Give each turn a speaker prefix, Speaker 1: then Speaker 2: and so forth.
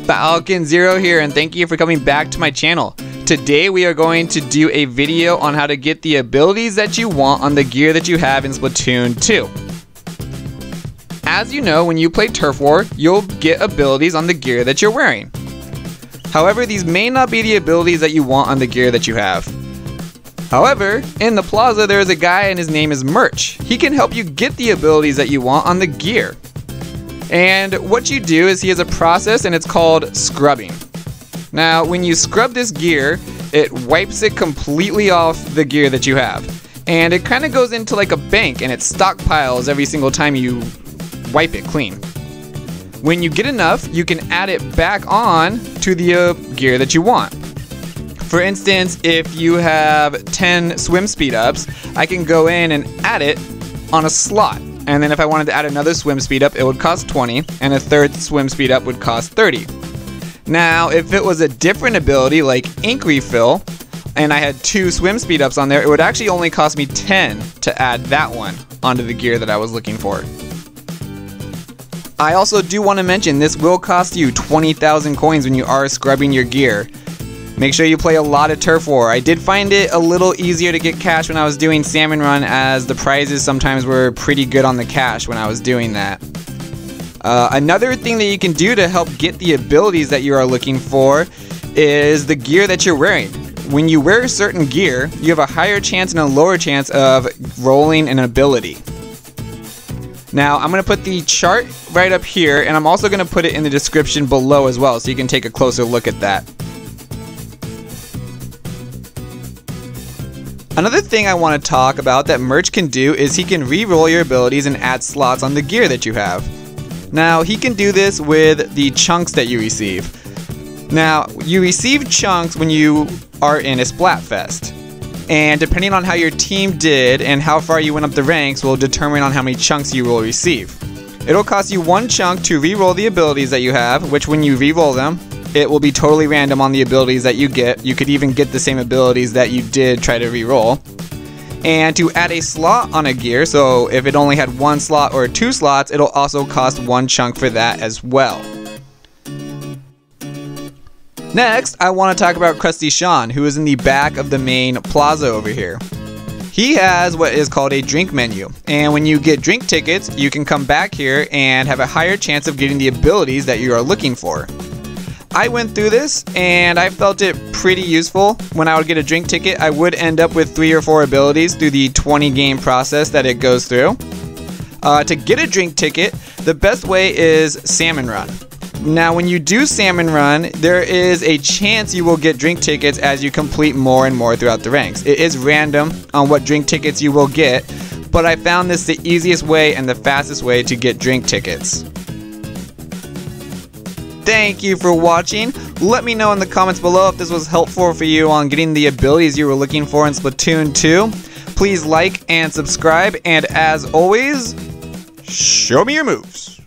Speaker 1: Falcon Zero here, and thank you for coming back to my channel. Today we are going to do a video on how to get the abilities that you want on the gear that you have in Splatoon 2. As you know, when you play Turf War, you'll get abilities on the gear that you're wearing. However, these may not be the abilities that you want on the gear that you have. However, in the plaza there is a guy and his name is Merch. He can help you get the abilities that you want on the gear. And what you do is he has a process and it's called scrubbing. Now, when you scrub this gear, it wipes it completely off the gear that you have. And it kind of goes into like a bank and it stockpiles every single time you wipe it clean. When you get enough, you can add it back on to the gear that you want. For instance, if you have 10 swim speed ups, I can go in and add it on a slot. And then if I wanted to add another swim speed up, it would cost 20, and a third swim speed up would cost 30. Now, if it was a different ability like ink refill, and I had 2 swim speed ups on there, it would actually only cost me 10 to add that one onto the gear that I was looking for. I also do want to mention this will cost you 20,000 coins when you are scrubbing your gear. Make sure you play a lot of Turf War. I did find it a little easier to get cash when I was doing Salmon Run, as the prizes sometimes were pretty good on the cash when I was doing that. Another thing that you can do to help get the abilities that you are looking for is the gear that you're wearing. When you wear certain gear, you have a higher chance and a lower chance of rolling an ability. Now, I'm going to put the chart right up here, and I'm also going to put it in the description below as well, so you can take a closer look at that. Another thing I want to talk about that Merch can do is he can re-roll your abilities and add slots on the gear that you have. Now, he can do this with the chunks that you receive. Now, you receive chunks when you are in a Splatfest. And depending on how your team did and how far you went up the ranks will determine on how many chunks you will receive. It'll cost you 1 chunk to re-roll the abilities that you have, which when you re-roll them, it will be totally random on the abilities that you get. You could even get the same abilities that you did try to re-roll. And to add a slot on a gear, so if it only had 1 slot or 2 slots, it'll also cost 1 chunk for that as well. Next, I want to talk about Krusty Sean, who is in the back of the main plaza over here. He has what is called a drink menu, and when you get drink tickets, you can come back here and have a higher chance of getting the abilities that you are looking for. I went through this and I felt it pretty useful. When I would get a drink ticket, I would end up with 3 or 4 abilities through the 20 game process that it goes through. To get a drink ticket, the best way is Salmon Run. Now, when you do Salmon Run, there is a chance you will get drink tickets as you complete more and more throughout the ranks. It is random on what drink tickets you will get, but I found this the easiest way and the fastest way to get drink tickets. Thank you for watching. Let me know in the comments below if this was helpful for you on getting the abilities you were looking for in Splatoon 2. Please like and subscribe, and as always, show me your moves.